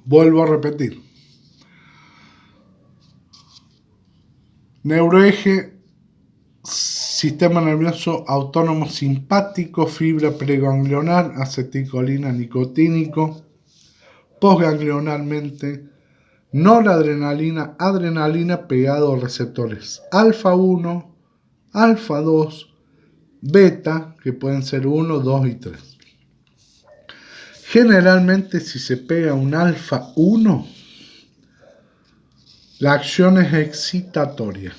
Vuelvo a repetir. Neuroeje, sistema nervioso autónomo simpático, fibra preganglionar, acetilcolina nicotínico, postganglionalmente, noradrenalina, adrenalina pegado a receptores alfa 1, alfa 2, beta, que pueden ser 1, 2 y 3. Generalmente, si se pega un alfa 1, la acción es excitatoria,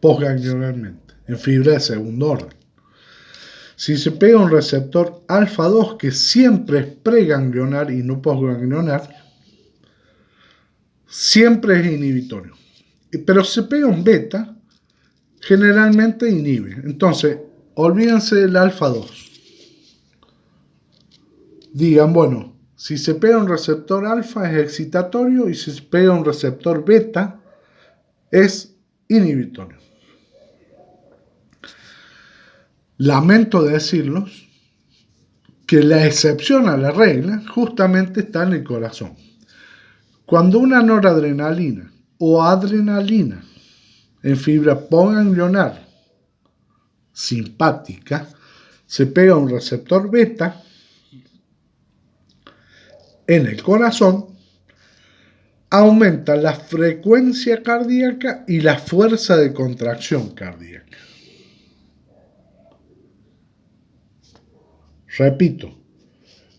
postganglionalmente, en fibra de segundo orden. Si se pega un receptor alfa 2, que siempre es preganglionar y no postganglionar, siempre es inhibitorio. Pero si se pega un beta, generalmente inhibe. Entonces, olvídense del alfa 2. Digan, bueno, si se pega un receptor alfa es excitatorio y si se pega un receptor beta es inhibitorio. Lamento decirlos que la excepción a la regla justamente está en el corazón. Cuando una noradrenalina o adrenalina en fibra postganglionar simpática se pega a un receptor beta en el corazón, aumenta la frecuencia cardíaca y la fuerza de contracción cardíaca. Repito,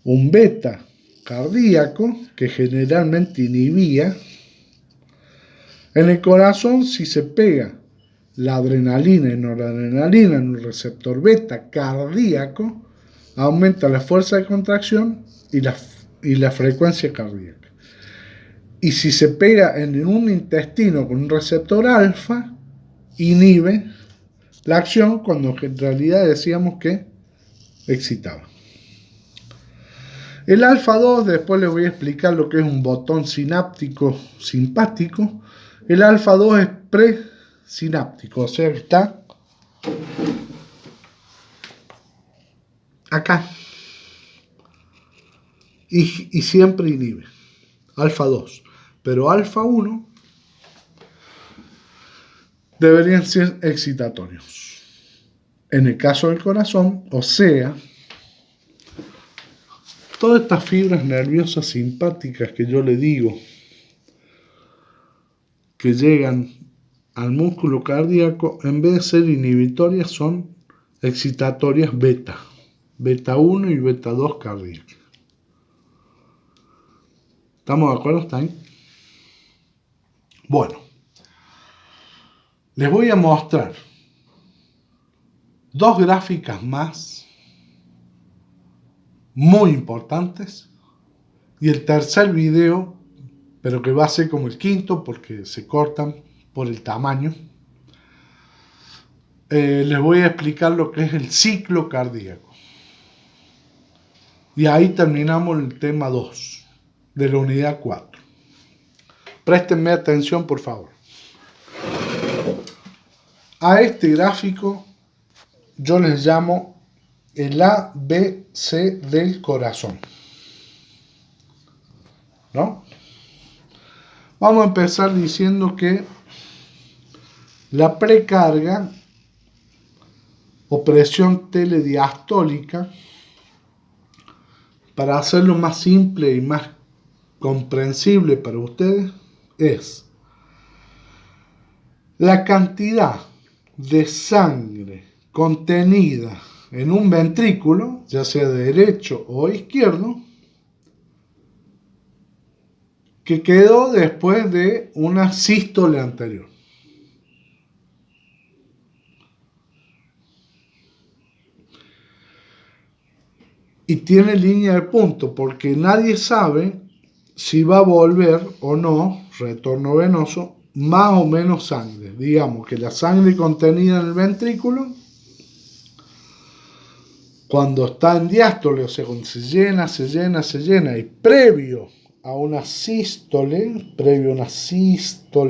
un beta cardíaco que generalmente inhibía, en el corazón, si se pega la adrenalina y noradrenalina en un receptor beta cardíaco, aumenta la fuerza de contracción y la frecuencia cardíaca. Y si se pega en un intestino con un receptor alfa, inhibe la acción cuando en realidad decíamos que excitaba. El alfa 2, después les voy a explicar lo que es un botón sináptico simpático. El alfa 2 es presináptico, o sea que está acá y siempre inhibe. Alfa 2. Pero alfa 1 deberían ser excitatorios. En el caso del corazón, o sea, todas estas fibras nerviosas simpáticas que yo le digo que llegan al músculo cardíaco, en vez de ser inhibitorias, son excitatorias beta. Beta 1 y beta 2 cardíacas. ¿Estamos de acuerdo? ¿Está ahí? Bueno, les voy a mostrar dos gráficas más muy importantes y el tercer video, pero que va a ser como el quinto porque se cortan por el tamaño. Les voy a explicar lo que es el ciclo cardíaco. Y ahí terminamos el tema 2 de la unidad 4. Préstenme atención, por favor. A este gráfico yo les llamo el ABC del corazón, ¿no? Vamos a empezar diciendo que la precarga o presión telediastólica, para hacerlo más simple y más comprensible para ustedes, es la cantidad de sangre contenida en un ventrículo, ya sea derecho o izquierdo, que quedó después de una sístole anterior. Y tiene línea de punto, porque nadie sabe si va a volver o no, retorno venoso, más o menos sangre. Digamos que la sangre contenida en el ventrículo, cuando está en diástole, o sea, cuando se llena, y previo a una sístole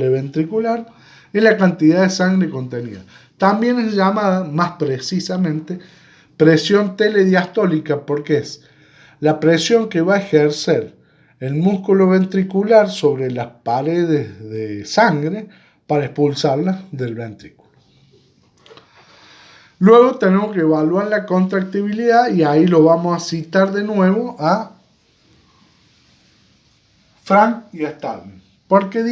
ventricular, es la cantidad de sangre contenida. También es llamada, más precisamente, presión telediastólica, porque es la presión que va a ejercer el músculo ventricular sobre las paredes de sangre para expulsarlas del ventrículo. Luego tenemos que evaluar la contractibilidad y ahí lo vamos a citar de nuevo a Frank y a Starling. Porque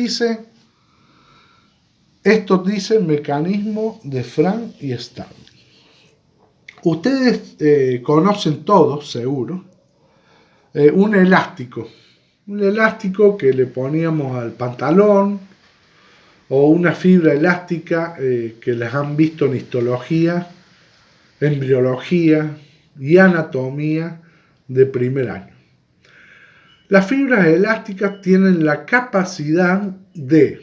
esto dice el mecanismo de Frank y Starling. Ustedes conocen todos, seguro, un elástico. Un elástico que le poníamos al pantalón o una fibra elástica que les han visto en histología, embriología y anatomía de primer año. Las fibras elásticas tienen la capacidad de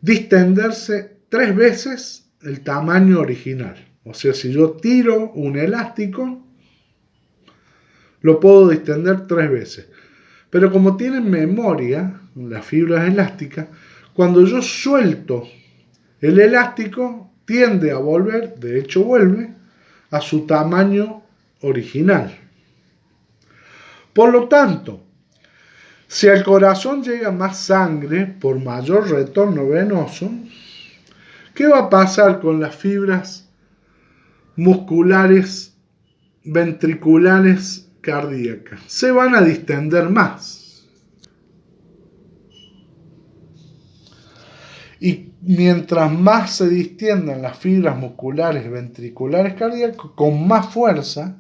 distenderse 3 veces el tamaño original. O sea, si yo tiro un elástico, lo puedo distender 3 veces. Pero como tienen memoria, las fibras elásticas, cuando yo suelto el elástico, tiende a volver, de hecho vuelve, a su tamaño original. Por lo tanto, si al corazón llega más sangre por mayor retorno venoso, ¿qué va a pasar con las fibras musculares ventriculares cardíacas? Se van a distender más. Y mientras más se distiendan las fibras musculares ventriculares cardíacas, con más fuerza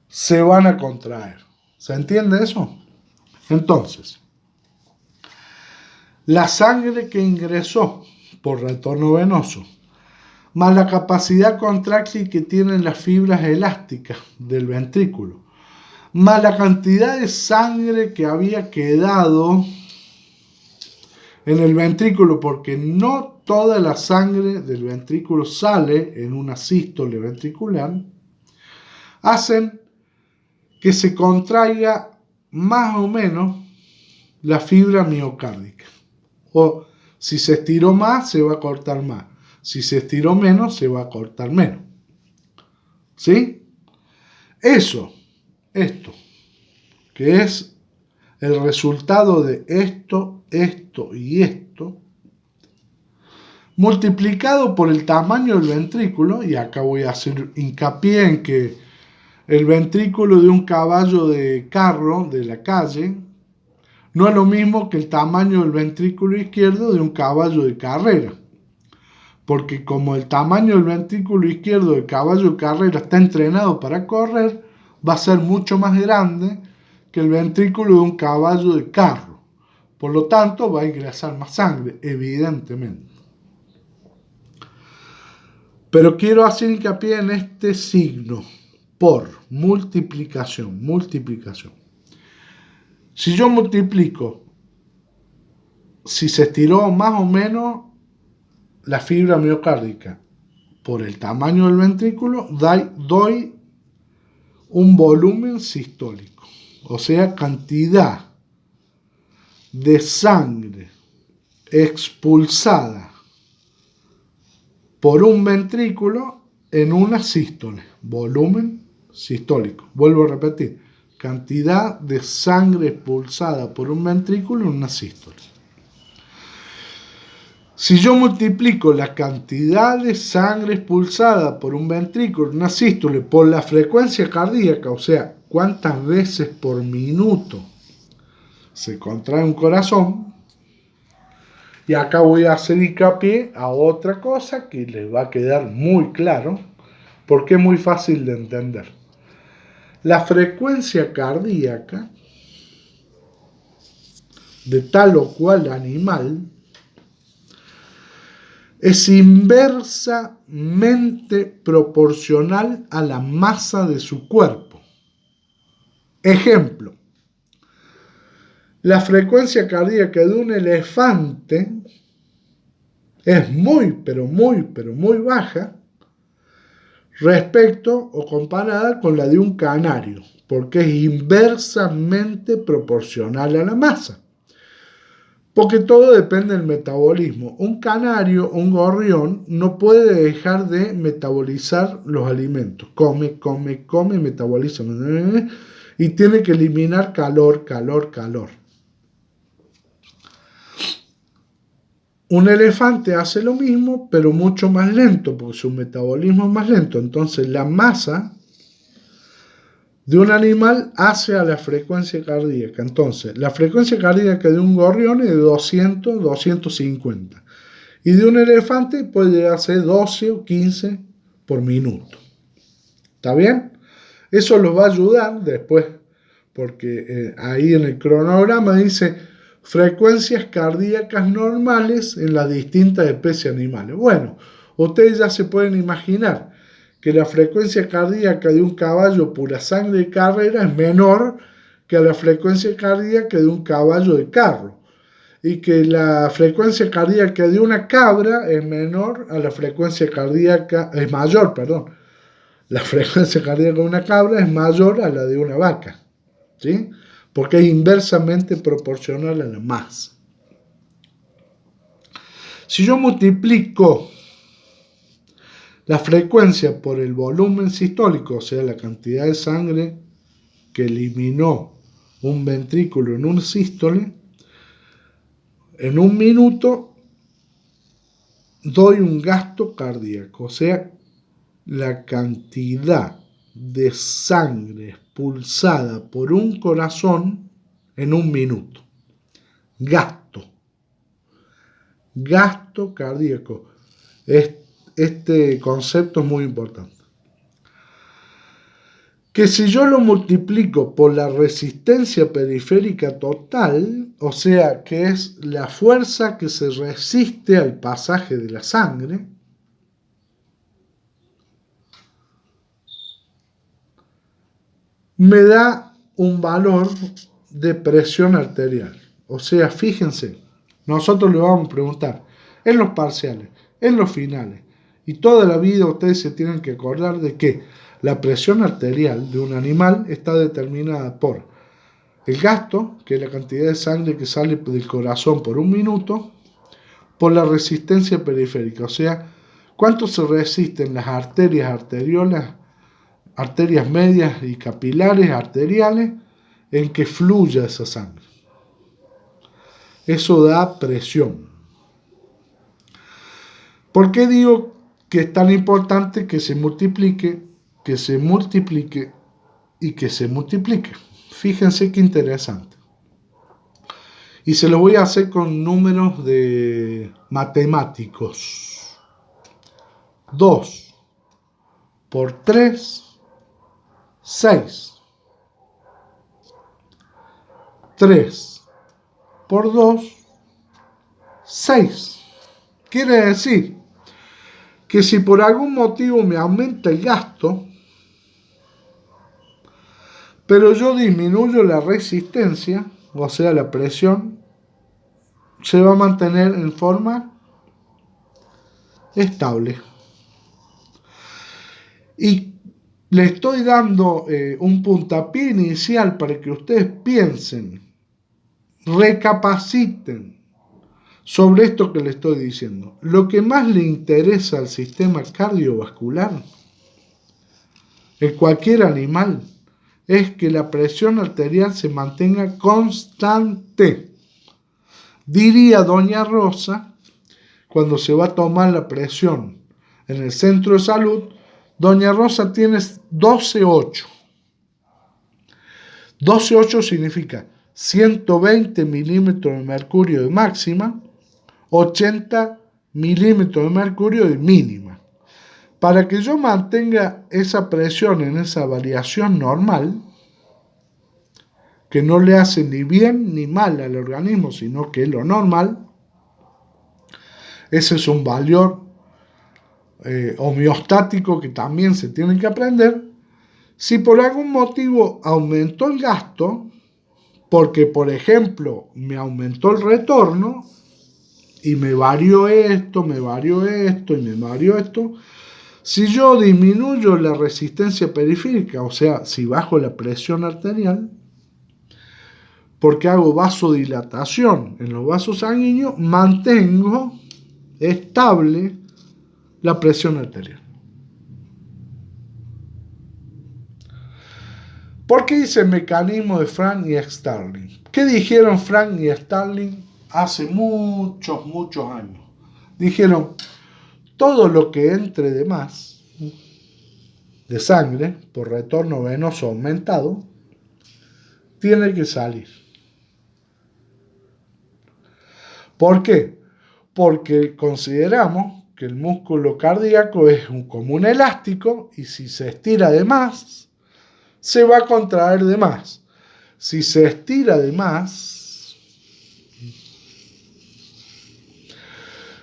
se van a contraer. ¿Se entiende eso? Entonces, la sangre que ingresó por retorno venoso, más la capacidad contráctil que tienen las fibras elásticas del ventrículo, más la cantidad de sangre que había quedado en el ventrículo, porque no toda la sangre del ventrículo sale en una sístole ventricular, hacen que se contraiga más o menos la fibra miocárdica. O si se estiró más, se va a cortar más. Si se estiró menos, se va a cortar menos. ¿Sí? Esto, que es el resultado de esto y esto, multiplicado por el tamaño del ventrículo, y acá voy a hacer hincapié en que el ventrículo de un caballo de carro de la calle no es lo mismo que el tamaño del ventrículo izquierdo de un caballo de carrera. Porque como el tamaño del ventrículo izquierdo del caballo de carrera está entrenado para correr, va a ser mucho más grande que el ventrículo de un caballo de carro. Por lo tanto, va a ingresar más sangre, evidentemente. Pero quiero hacer hincapié en este signo, por multiplicación. Si yo multiplico, si se estiró más o menos la fibra miocárdica por el tamaño del ventrículo, doy un volumen sistólico, o sea, cantidad de sangre expulsada por un ventrículo en una sístole, volumen sistólico. Vuelvo a repetir, cantidad de sangre expulsada por un ventrículo en una sístole. Si yo multiplico la cantidad de sangre expulsada por un ventrículo en una sístole por la frecuencia cardíaca, o sea, cuántas veces por minuto se contrae un corazón, y acá voy a hacer hincapié a otra cosa que les va a quedar muy claro, porque es muy fácil de entender. La frecuencia cardíaca de tal o cual animal es inversamente proporcional a la masa de su cuerpo. Ejemplo, la frecuencia cardíaca de un elefante es muy baja respecto o comparada con la de un canario, porque es inversamente proporcional a la masa. Porque todo depende del metabolismo. Un canario o un gorrión no puede dejar de metabolizar los alimentos. Come, metaboliza. y tiene que eliminar calor, calor, calor. Un elefante hace lo mismo, pero mucho más lento, porque su metabolismo es más lento. Entonces la masa de un animal hace a la frecuencia cardíaca. Entonces, la frecuencia cardíaca de un gorrión es de 200, 250. Y de un elefante puede llegar a ser 12 o 15 por minuto. ¿Está bien? Eso los va a ayudar después, porque ahí en el cronograma dice frecuencias cardíacas normales en las distintas especies animales. Bueno, ustedes ya se pueden imaginar que la frecuencia cardíaca de un caballo pura sangre de carrera es menor que la frecuencia cardíaca de un caballo de carro, y que la frecuencia cardíaca de una cabra es menor a la frecuencia cardíaca, es mayor, perdón. La frecuencia cardíaca de una cabra es mayor a la de una vaca, ¿sí? Porque es inversamente proporcional a la masa. Si yo multiplico la frecuencia por el volumen sistólico, o sea, la cantidad de sangre que eliminó un ventrículo en un sístole, en un minuto doy un gasto cardíaco, o sea, la cantidad de sangre expulsada por un corazón en un minuto. Gasto cardíaco. Este concepto es muy importante. Que si yo lo multiplico por la resistencia periférica total, o sea, que es la fuerza que se resiste al pasaje de la sangre, me da un valor de presión arterial. O sea, fíjense, nosotros le vamos a preguntar en los parciales, en los finales, y toda la vida ustedes se tienen que acordar de que la presión arterial de un animal está determinada por el gasto, que es la cantidad de sangre que sale del corazón por un minuto, por la resistencia periférica, o sea, cuánto se resisten las arterias arterias medias y capilares arteriales en que fluya esa sangre. Eso da presión. ¿Por qué digo que es tan importante que se multiplique y que se multiplique? Fíjense qué interesante. Y se lo voy a hacer con números de matemáticos. 2 por 3, 6. 3 por 2, 6. Quiere decir que si por algún motivo me aumenta el gasto, pero yo disminuyo la resistencia, o sea, la presión, se va a mantener en forma estable. Y le estoy dando un puntapié inicial para que ustedes piensen, recapaciten sobre esto que le estoy diciendo. Lo que más le interesa al sistema cardiovascular en cualquier animal es que la presión arterial se mantenga constante. Diría doña Rosa, cuando se va a tomar la presión en el centro de salud, doña Rosa tiene 12,8. 12,8 significa 120 milímetros de mercurio de máxima, 80 milímetros de mercurio de mínima. Para que yo mantenga esa presión en esa variación normal, que no le hace ni bien ni mal al organismo, sino que es lo normal, ese es un valor homeostático que también se tiene que aprender. Si por algún motivo aumentó el gasto, porque por ejemplo me aumentó el retorno, y me varió esto, y me varió esto, si yo disminuyo la resistencia periférica, o sea, si bajo la presión arterial, porque hago vasodilatación en los vasos sanguíneos, mantengo estable la presión arterial. ¿Por qué dice mecanismo de Frank y Starling? ¿Qué dijeron Frank y Starling hace muchos, muchos años? Dijeron, todo lo que entre de más de sangre por retorno venoso aumentado tiene que salir. ¿Por qué? Porque consideramos que el músculo cardíaco es como un elástico y si se estira de más, se va a contraer de más. Si se estira de más,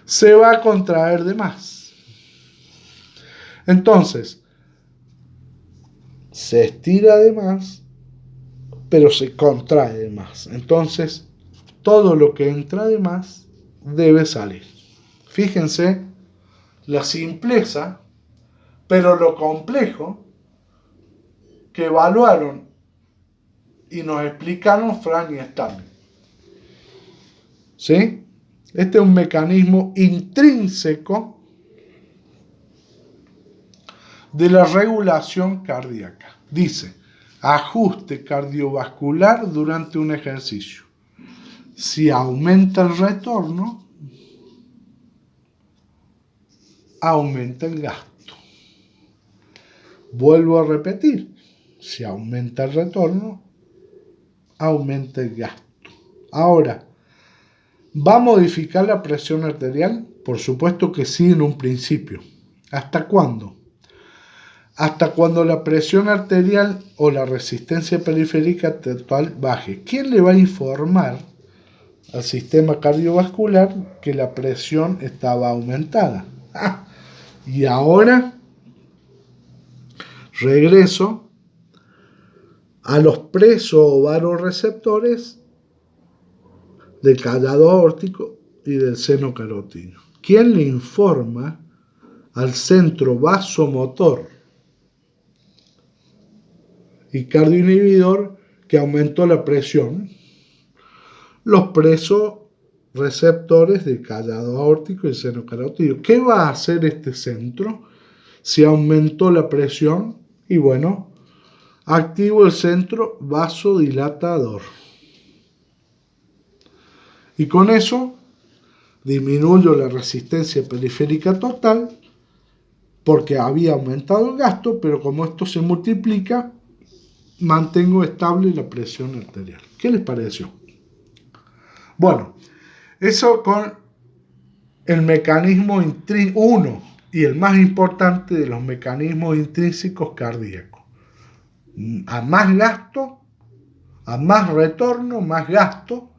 se va a contraer de más. Entonces, se estira de más, pero se contrae de más. Entonces, todo lo que entra de más debe salir. Fíjense la simpleza, pero lo complejo que evaluaron y nos explicaron Frank y Starling. ¿Sí? Este es un mecanismo intrínseco de la regulación cardíaca. Dice, ajuste cardiovascular durante un ejercicio. Si aumenta el retorno, aumenta el gasto. Vuelvo a repetir, si aumenta el retorno, aumenta el gasto. Ahora, ¿va a modificar la presión arterial? Por supuesto que sí en un principio. ¿Hasta cuándo? Hasta cuando la presión arterial o la resistencia periférica total baje. ¿Quién le va a informar al sistema cardiovascular que la presión estaba aumentada? Y ahora regreso a los presovaroreceptores del callado aórtico y del seno carótido. ¿Quién le informa al centro vasomotor y cardioinhibidor que aumentó la presión? Los presoreceptores del callado aórtico y el seno carótido. ¿Qué va a hacer este centro si aumentó la presión? Y bueno, activo el centro vasodilatador. Y con eso disminuyo la resistencia periférica total porque había aumentado el gasto, pero como esto se multiplica, mantengo estable la presión arterial. ¿Qué les pareció? Bueno, eso con el mecanismo uno y el más importante de los mecanismos intrínsecos cardíacos. A más gasto, a más retorno, más gasto,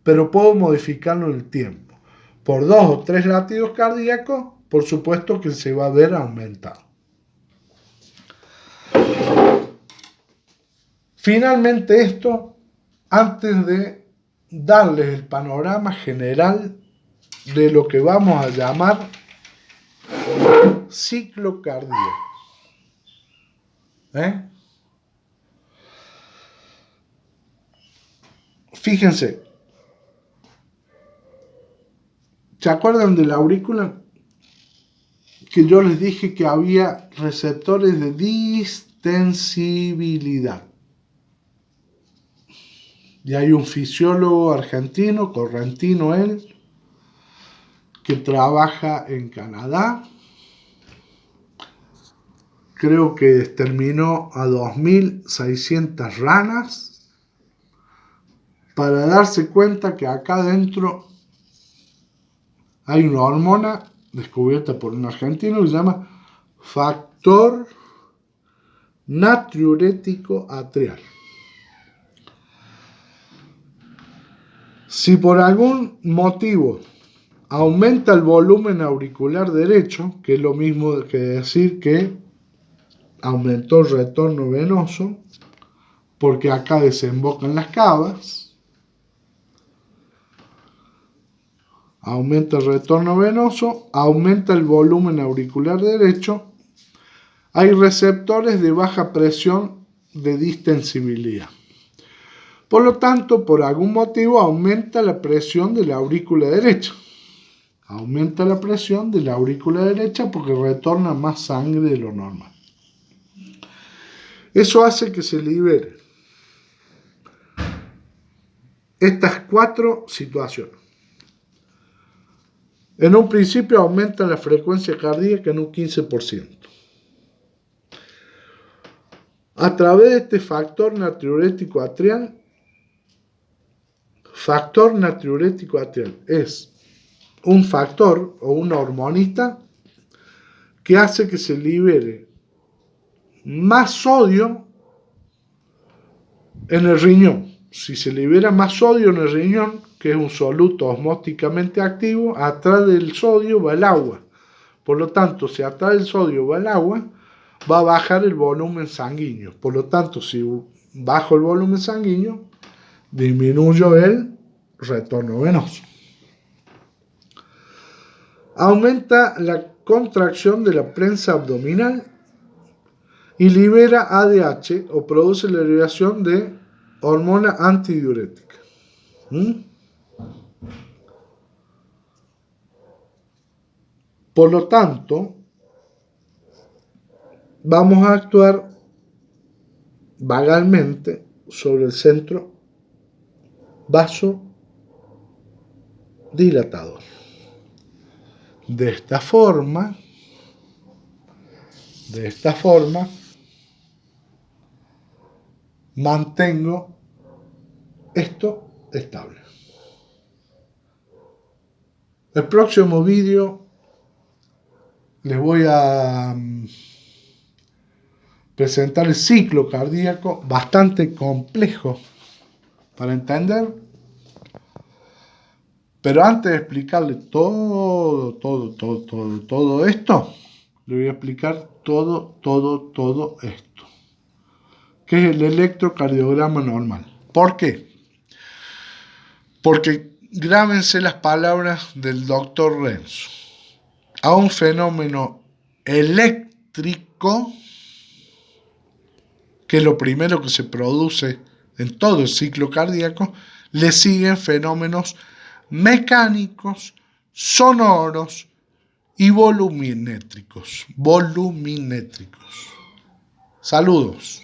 pero puedo modificarlo en el tiempo. Por 2 o 3 latidos cardíacos, por supuesto que se va a ver aumentado. Finalmente esto, antes de darles el panorama general de lo que vamos a llamar ciclo cardíaco. Fíjense, ¿se acuerdan de la aurícula? Que yo les dije que había receptores de distensibilidad. Y hay un fisiólogo argentino, correntino él, que trabaja en Canadá. Creo que exterminó a 2.600 ranas para darse cuenta que acá adentro hay una hormona descubierta por un argentino que se llama factor natriurético atrial. Si por algún motivo aumenta el volumen auricular derecho, que es lo mismo que decir que aumentó el retorno venoso, porque acá desembocan las cavas, aumenta el retorno venoso, aumenta el volumen auricular derecho, hay receptores de baja presión de distensibilidad. Por lo tanto, por algún motivo aumenta la presión de la aurícula derecha. Aumenta la presión de la aurícula derecha porque retorna más sangre de lo normal. Eso hace que se libere estas 4 situaciones. En un principio aumenta la frecuencia cardíaca en un 15%. A través de este factor natriurético atrial es un factor o una hormonita que hace que se libere más sodio en el riñón. Si se libera más sodio en el riñón, que es un soluto osmóticamente activo, atrás del sodio va el agua. Por lo tanto, si atrás del sodio va el agua, va a bajar el volumen sanguíneo. Por lo tanto, si bajo el volumen sanguíneo, disminuyo el retorno venoso. Aumenta la contracción de la prensa abdominal y libera ADH o produce la liberación de hormona antidiurética. Por lo tanto, vamos a actuar vagalmente sobre el centro vasodilatador. De esta forma, mantengo esto estable. El próximo vídeo les voy a presentar el ciclo cardíaco, bastante complejo para entender, pero antes de explicarle todo esto, le voy a explicar todo esto, que es el electrocardiograma normal. ¿Por qué? Porque grábense las palabras del doctor Renzo. A un fenómeno eléctrico, que es lo primero que se produce en todo el ciclo cardíaco, le siguen fenómenos mecánicos, sonoros y voluminétricos. Saludos.